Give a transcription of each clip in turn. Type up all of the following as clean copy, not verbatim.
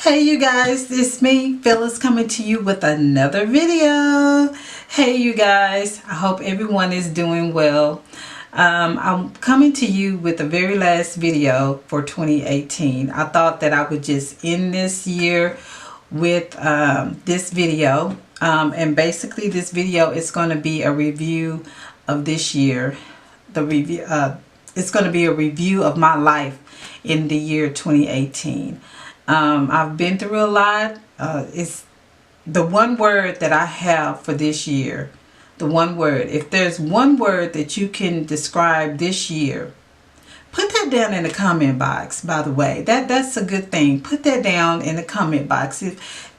Hey you guys, it's me, Phyllis, coming to you with another video. Hey you guys, I hope everyone is doing well. I'm coming to you with the very last video for 2018. I thought that I would just end this year with this video. And basically this video is going to be a review of this year. It's going to be a review of my life in the year 2018. I've been through a lot. It's the one word that I have for this year. The one word. If there's one word that you can describe this year, put that down in the comment box, by the way. That's a good thing. Put that down in the comment box.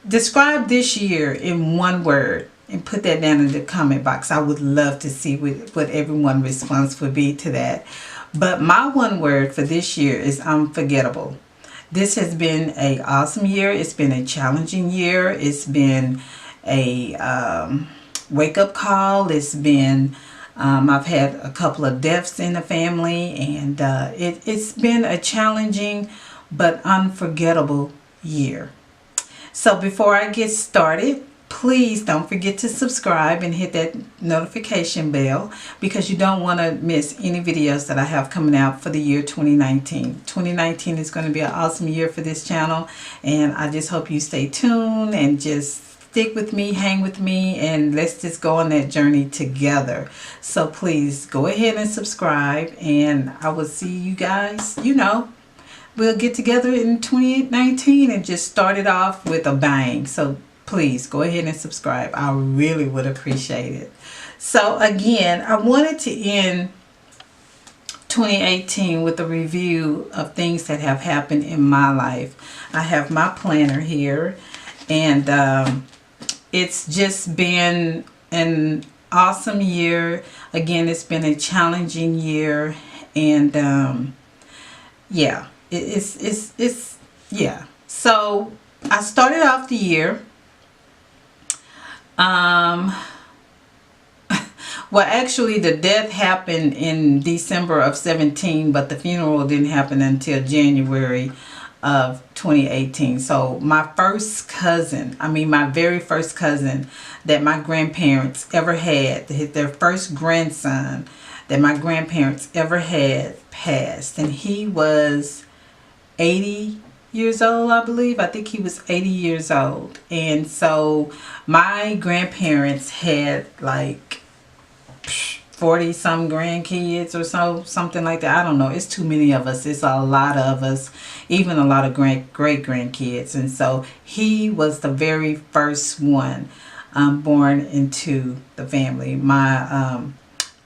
Describe this year in one word and put that down in the comment box. I would love to see what everyone's response would be to that. But my one word for this year is unforgettable. This has been an awesome year. It's been a challenging year. It's been a wake-up call. It's been, I've had a couple of deaths in the family, and it's been a challenging but unforgettable year. So before I get started, please don't forget to subscribe and hit that notification bell, because you don't want to miss any videos that I have coming out for the year 2019. 2019 is going to be an awesome year for this channel, and I just hope you stay tuned and just stick with me, hang with me, and let's just go on that journey together. So please go ahead and subscribe, and I will see you guys, we'll get together in 2019 and just start it off with a bang. So please go ahead and subscribe. I really would appreciate it. So again, I wanted to end 2018 with a review of things that have happened in my life. I have my planner here, and it's just been an awesome year. Again, it's been a challenging year, and yeah, yeah. So I started off the year. Well, actually the death happened in December of 17, but the funeral didn't happen until January of 2018. So my first cousin, my very first cousin that my grandparents ever had, their first grandson that my grandparents ever had, passed, and he was 80 years old, I believe. I think he was 80 years old. And so my grandparents had like 40 some grandkids or something like that. I don't know. It's too many of us. It's a lot of us, even a lot of great grandkids. And so he was the very first one born into the family. My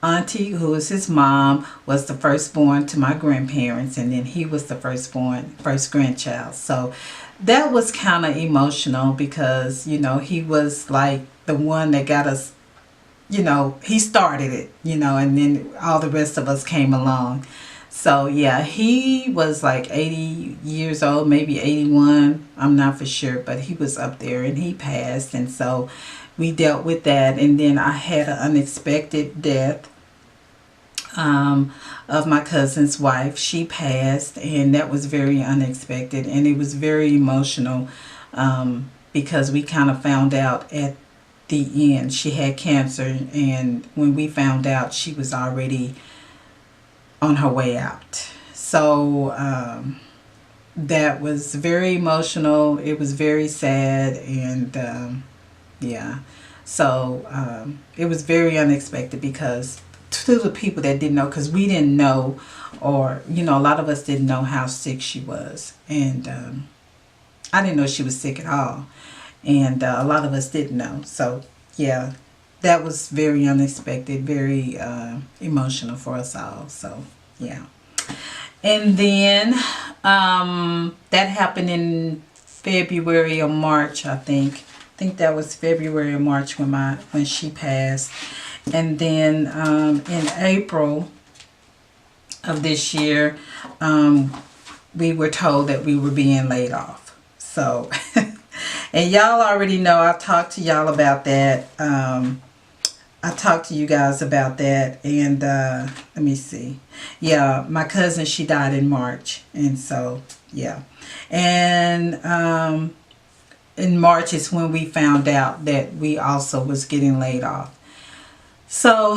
auntie, who was his mom, was the firstborn to my grandparents, and then he was the first grandchild. So that was kind of emotional, because he was like the one that got us, he started it, and then all the rest of us came along. So yeah, he was like 80 years old, maybe 81, I'm not for sure, but he was up there, and he passed. And so we dealt with that. And then I had an unexpected death of my cousin's wife. She passed, and that was very unexpected, and it was very emotional, because we kind of found out at the end she had cancer, and when we found out, she was already on her way out. So that was very emotional. It was very sad, and yeah, so it was very unexpected, because to the people that didn't know, because we didn't know, or a lot of us didn't know how sick she was, and I didn't know she was sick at all, and a lot of us didn't know. So yeah, that was very unexpected, very emotional for us all. So yeah. And then that happened in February or March, I think that was February or March when she passed. And then in April of this year, we were told that we were being laid off. So and y'all already know, I've talked to y'all about that. I talked to you guys about that. And let me see. Yeah, my cousin, she died in March, and so Yeah. And in March is when we found out that we also was getting laid off. So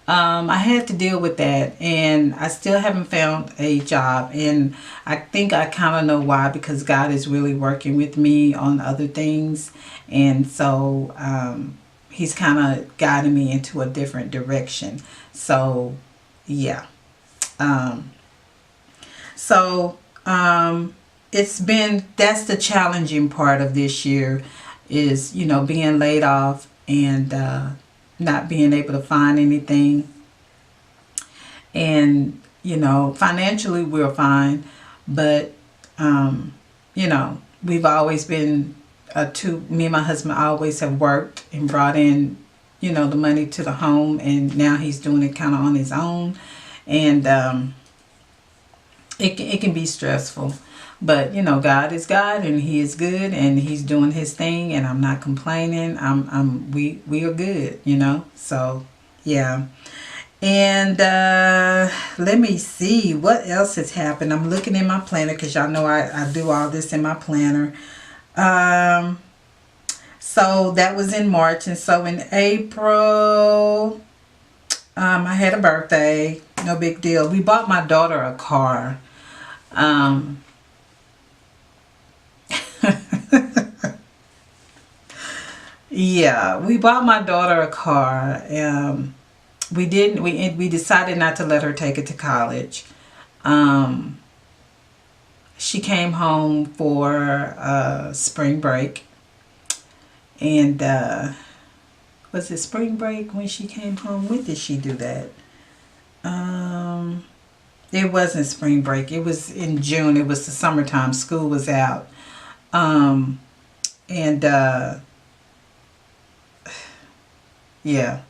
I had to deal with that, and I still haven't found a job. And I think I kind of know why, because God is really working with me on other things. And so he's kind of guiding me into a different direction. So yeah. Um, so it's been, that's the challenging part of this year, is, you know, being laid off and not being able to find anything. And, you know, financially we're fine, but, you know, we've always been me and my husband always have worked and brought in, you know, the money to the home, and now he's doing it kind of on his own. And it can be stressful. But, you know, God is God and he is good and he's doing his thing, and I'm not complaining. We are good, you know. So, yeah. And let me see what else has happened. I'm looking in my planner, because y'all know I do all this in my planner. So that was in March. And so in April, I had a birthday. No big deal. We bought my daughter a car. Yeah, we bought my daughter a car. We decided not to let her take it to college. She came home for spring break, and was it spring break when she came home? When did she do that? It wasn't spring break. It was in June. It was the summertime. School was out. And yeah,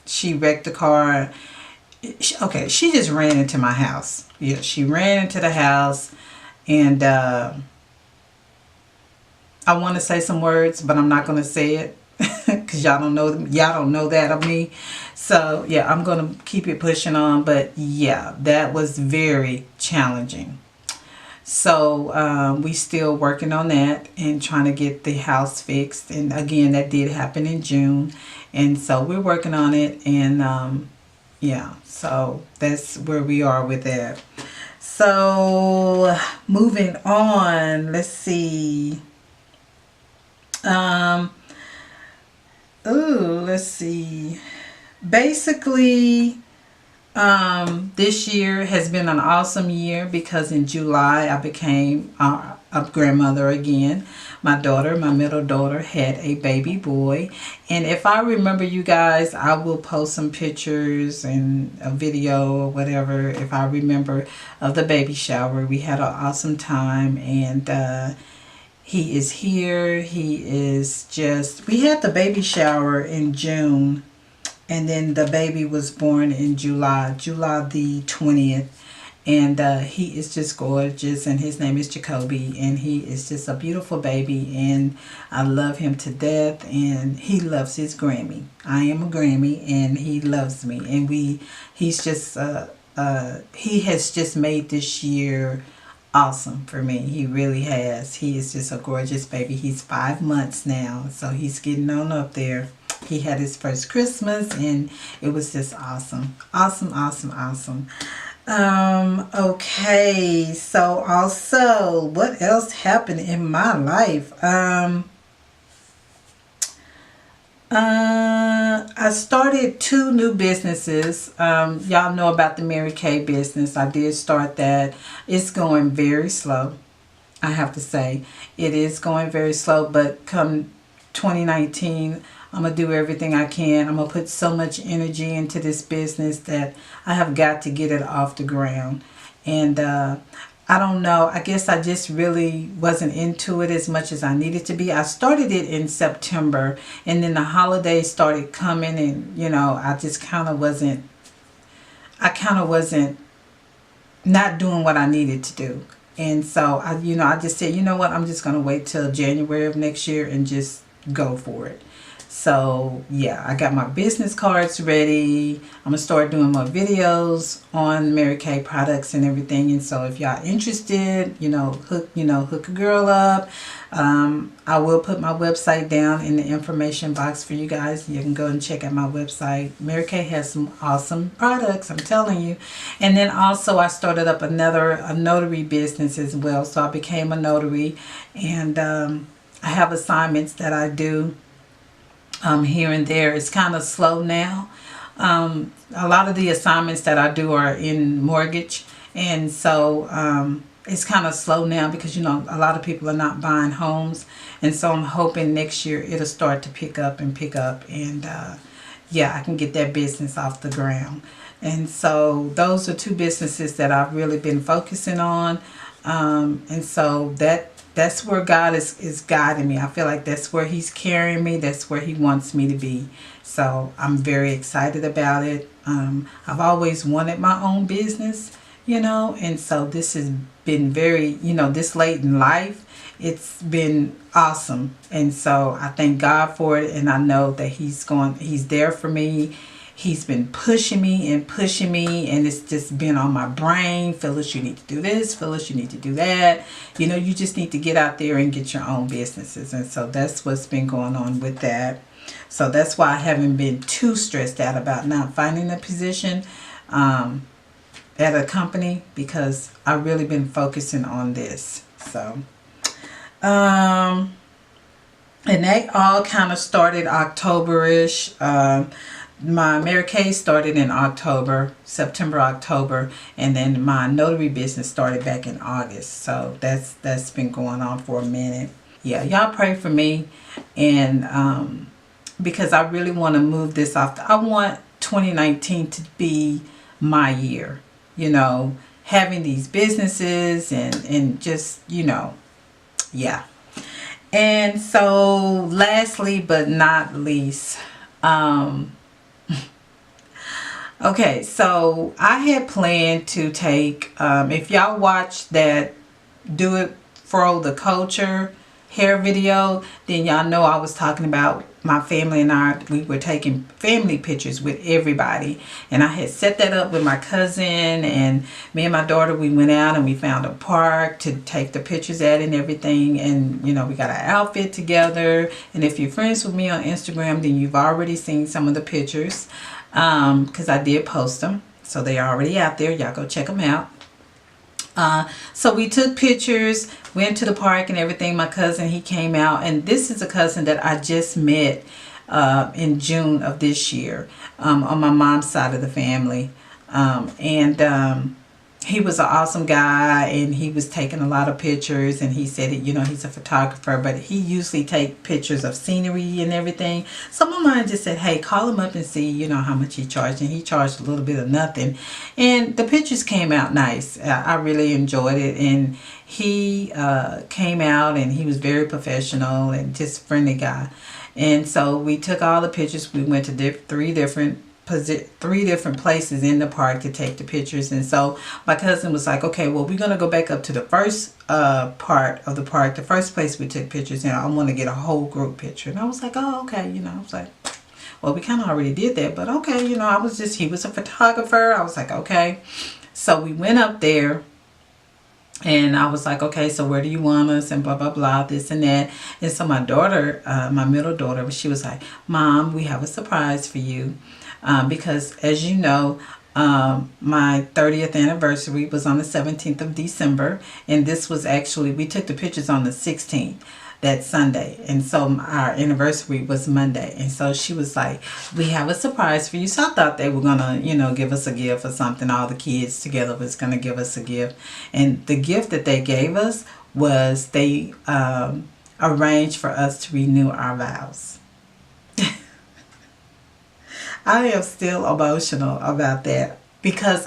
she wrecked the car. Okay, she just ran into my house. Yeah, she ran into the house, and I want to say some words, but I'm not going to say it because y'all don't know them. Y'all don't know that of me. So yeah, I'm going to keep it pushing on. But yeah, that was very challenging. So we still working on that and trying to get the house fixed. And again, that did happen in June. And so we're working on it. And yeah, so that's where we are with that. So moving on, let's see. Let's see. Basically, this year has been an awesome year, because in July I became a grandmother again. My middle daughter, had a baby boy. And if I remember, you guys, I will post some pictures and a video or whatever, if I remember, of the baby shower. We had an awesome time, and he is here. He is just, we had the baby shower in June, and then the baby was born in July the 20th. And he is just gorgeous, and his name is Jacoby, and he is just a beautiful baby, and I love him to death, and he loves his Grammy. I am a Grammy, and he loves me, and he's just he has just made this year awesome for me. He really has. He is just a gorgeous baby. He's 5 months now, so he's getting on up there. He had his first Christmas, and it was just awesome. Awesome. Okay, so also, what else happened in my life? I started 2 new businesses. Y'all know about the Mary Kay business. I did start that. It's going very slow, I have to say. It is going very slow, but come 2019, I'm going to do everything I can. I'm going to put so much energy into this business that I have got to get it off the ground. And I don't know. I guess I just really wasn't into it as much as I needed to be. I started it in September, and then the holidays started coming, and, you know, I just kind of wasn't not doing what I needed to do. And so I just said, you know what, I'm just going to wait till January of next year and just go for it. So yeah, I got my business cards ready. I'm gonna start doing more videos on Mary Kay products and everything. And so if y'all interested, hook a girl up. I will put my website down in the information box for you guys. You can go and check out my website. Mary Kay has some awesome products, I'm telling you. And then also I started up a notary business as well. So I became a notary, and I have assignments that I do here and there. It's kind of slow now. A lot of the assignments that I do are in mortgage, and so it's kind of slow now because a lot of people are not buying homes, and so I'm hoping next year it'll start to pick up, and yeah, I can get that business off the ground. And so those are two businesses that I've really been focusing on, and so that's where God is guiding me. I feel like that's where He's carrying me. That's where He wants me to be. So I'm very excited about it. I've always wanted my own business, and so this has been very, this late in life, it's been awesome. And so I thank God for it, and I know that He's there for me. He's been pushing me, and it's just been on my brain. Phyllis, you need to do this. Phyllis, you need to do that. You just need to get out there and get your own businesses. And so that's what's been going on with that. So that's why I haven't been too stressed out about not finding a position at a company, because I've really been focusing on this. So, and they all kind of started October-ish. My Mary Kay started in September, October, and then my notary business started back in August. So that's been going on for a minute. Yeah, y'all pray for me, and because I really want to move this off. I want 2019 to be my year, having these businesses and just, yeah. And so lastly but not least, okay, so I had planned to take, if y'all watched that Do It For the Culture hair video, then y'all know I was talking about my family and we were taking family pictures with everybody. And I had set that up with my cousin, and me and my daughter, we went out and we found a park to take the pictures at and everything. And, we got an outfit together. And if you're friends with me on Instagram, then you've already seen some of the pictures. Because I did post them, so they're already out there. Y'all go check them out. So we took pictures, went to the park and everything. My cousin, he came out, and this is a cousin that I just met in June of this year, on my mom's side of the family. He was an awesome guy, and he was taking a lot of pictures, and he said, he's a photographer, but he usually take pictures of scenery and everything. So my mom just said, hey, call him up and see, how much he charged. And he charged a little bit of nothing. And the pictures came out nice. I really enjoyed it. And he came out, and he was very professional and just a friendly guy. And so we took all the pictures. We went to three different places in the park to take the pictures. And so my cousin was like, okay, well, we're going to go back up to the first part of the park, the first place we took pictures, and I want to get a whole group picture. And I was like, oh, okay. I was like, well, we kind of already did that, but okay. He was a photographer. I was like, okay. So we went up there, and I was like, okay, so where do you want us, and blah, blah, blah, this and that. And so my daughter, my middle daughter, she was like, Mom, we have a surprise for you. Because as you know, my 30th anniversary was on the 17th of December, and this was actually, we took the pictures on the 16th, that Sunday, and so our anniversary was Monday. And so she was like, we have a surprise for you. So I thought they were gonna, give us a gift or something. All the kids together was gonna give us a gift, and the gift that they gave us was they arranged for us to renew our vows. I am still emotional about that, because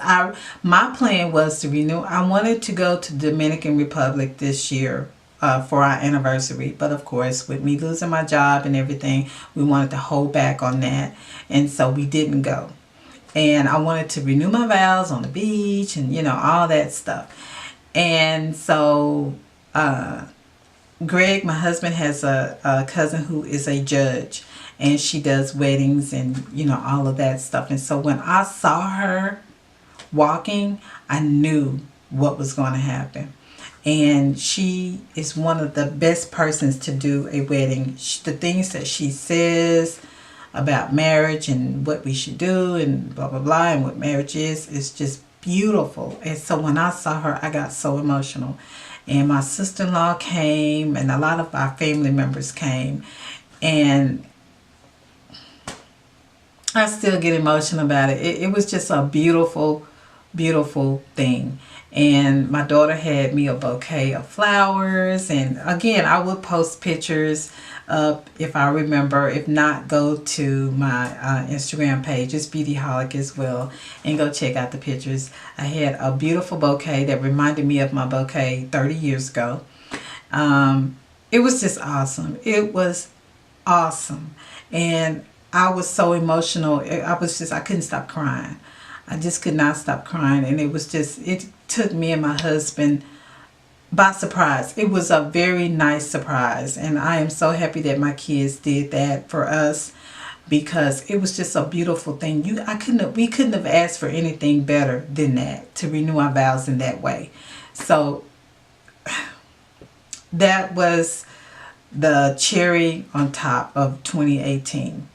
my plan was to renew. I wanted to go to the Dominican Republic this year for our anniversary, but of course, with me losing my job and everything, we wanted to hold back on that, and so we didn't go. And I wanted to renew my vows on the beach and all that stuff. And so Greg, my husband, has a cousin who is a judge. and she does weddings and, you know, all of that stuff. And so when I saw her walking, I knew what was going to happen. And she is one of the best persons to do a wedding. The things that she says about marriage and what we should do and blah blah blah and what marriage is just beautiful. And so when I saw her, I got so emotional. And my sister-in-law came, and a lot of our family members came, and I still get emotional about it. It was just a beautiful, beautiful thing. And my daughter had me a bouquet of flowers, and again, I will post pictures up if I remember. If not, go to my Instagram page, it's Beautyholic as well, and go check out the pictures. I had a beautiful bouquet that reminded me of my bouquet 30 years ago. It was just awesome. It was awesome. And I was so emotional. I couldn't stop crying. I just could not stop crying. And it took me and my husband by surprise. It was a very nice surprise. And I am so happy that my kids did that for us, because it was just a beautiful thing. We couldn't have asked for anything better than that, to renew our vows in that way. So that was the cherry on top of 2018,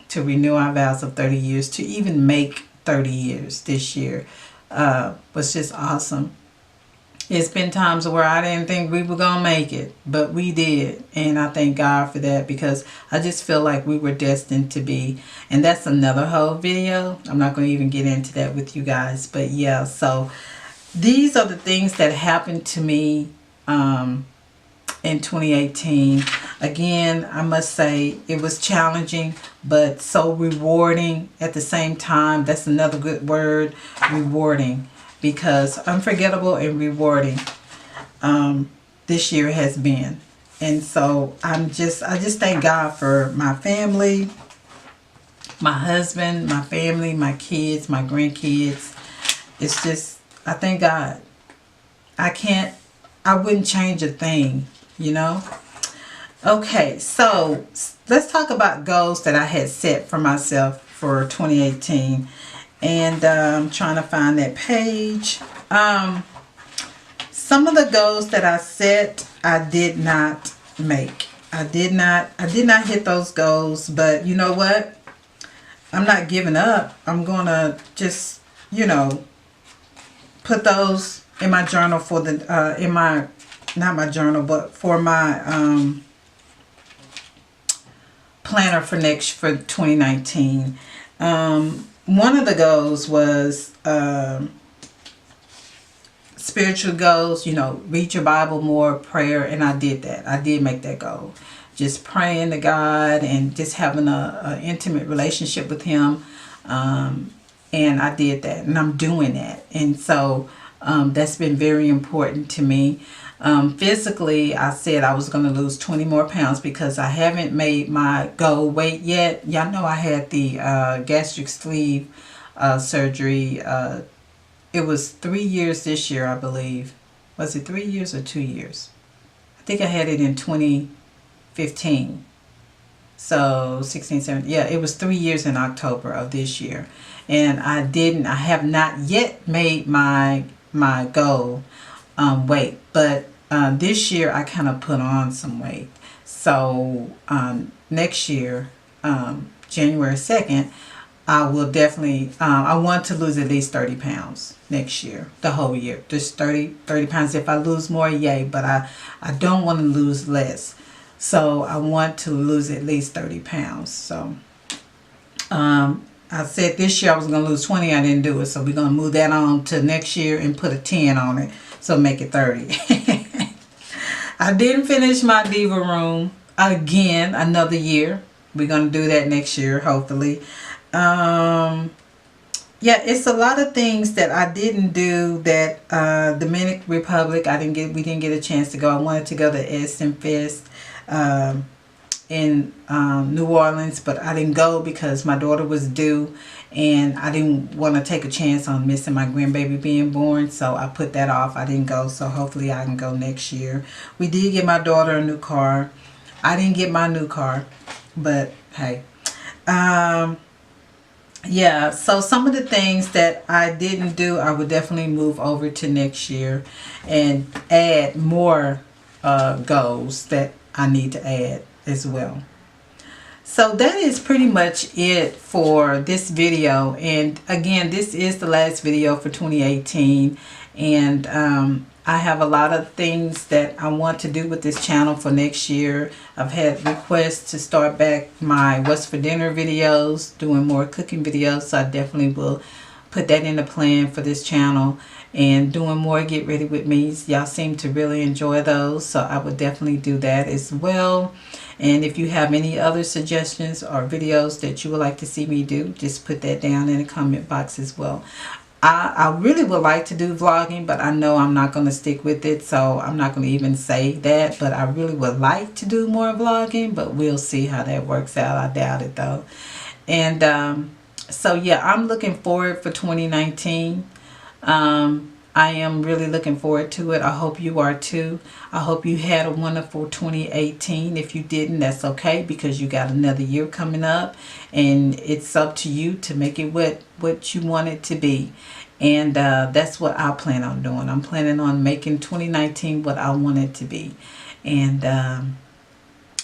to renew our vows of 30 years, to even make 30 years this year, was just awesome. It's been times where I didn't think we were going to make it, but we did. And I thank God for that, because I just feel like we were destined to be. And that's another whole video. I'm not going to even get into that with you guys. But yeah, so these are the things that happened to me in 2018. Again, I must say it was challenging, but so rewarding at the same time. That's another good word, rewarding, because unforgettable and rewarding this year has been. And so I just thank God for my family, my husband, my family, my kids, my grandkids. It's just, I thank God. I wouldn't change a thing, you know. Okay, so let's talk about goals that I had set for myself for 2018. And I'm trying to find that page. Some of the goals that I set, I did not make. I did not hit those goals, but you know what? I'm not giving up. I'm going to just, you know, put those in my journal for the, not my journal, but for my planner for 2019. One of the goals was spiritual goals, you know, read your Bible more, prayer, and I did that. I did make that goal. Just praying to God and just having a intimate relationship with Him. And I did that, and I'm doing that. And so that's been very important to me. Physically, I said I was going to lose 20 more pounds because I haven't made my goal weight yet. Y'all know I had the gastric sleeve surgery. It was 3 years this year, I believe. Was it 3 years or 2 years? I think I had it in 2015. So 16, 17, yeah, it was 3 years in October of this year. And I have not yet made my goal weight, but this year I kind of put on some weight. So next year, January 2nd, I will definitely, I want to lose at least 30 pounds next year, the whole year. Just 30 pounds. If I lose more, yay, but I don't want to lose less. So I want to lose at least 30 pounds. So I said this year I was going to lose 20. I didn't do it. So we're going to move that on to next year and put a 10 on it. So make it 30. I didn't finish my diva room again, another year. We're going to do that next year, hopefully. Yeah, it's a lot of things that I didn't do that Dominican Republic, we didn't get a chance to go. I wanted to go to Essence Fest in New Orleans, but I didn't go because my daughter was due and I didn't want to take a chance on missing my grandbaby being born, so I put that off. I didn't go, so hopefully I can go next year. We did get my daughter a new car. I didn't get my new car, but hey, Yeah, so some of the things that I didn't do, I would definitely move over to next year and add more goals that I need to add as well. So that is pretty much it for this video. And again, this is the last video for 2018. And I have a lot of things that I want to do with this channel for next year. I've had requests to start back my What's for Dinner videos, doing more cooking videos. So I definitely will put that in the plan for this channel. And doing more Get Ready With Me's. Y'all seem to really enjoy those. So I would definitely do that as well. And if you have any other suggestions or videos that you would like to see me do, just put that down in the comment box as well. I really would like to do vlogging, but I know I'm not going to stick with it, so I'm not going to even say that. But I really would like to do more vlogging, but we'll see how that works out. I doubt it though. And so yeah, I'm looking forward for 2019. I am really looking forward to it. I hope you are too. I hope you had a wonderful 2018. If you didn't, that's okay, because you got another year coming up, and it's up to you to make it what you want it to be. And that's what I plan on doing. I'm planning on making 2019 what I want it to be, and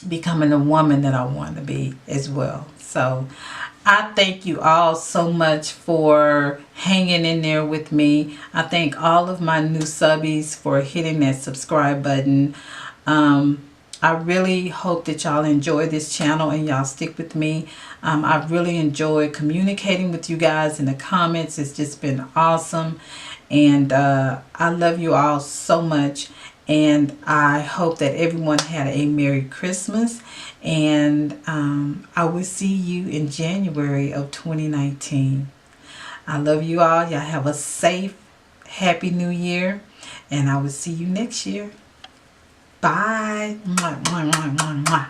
becoming the woman that I want to be as well. So I thank you all so much for hanging in there with me. I thank all of my new subbies for hitting that subscribe button. I really hope that y'all enjoy this channel and y'all stick with me. I've really enjoyed communicating with you guys in the comments. It's just been awesome. And I love you all so much. And I hope that everyone had a Merry Christmas. And I will see you in January of 2019. I love you all. Y'all have a safe, happy new year. And I will see you next year. Bye. Mwah, mwah, mwah, mwah, mwah.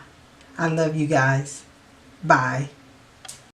I love you guys. Bye.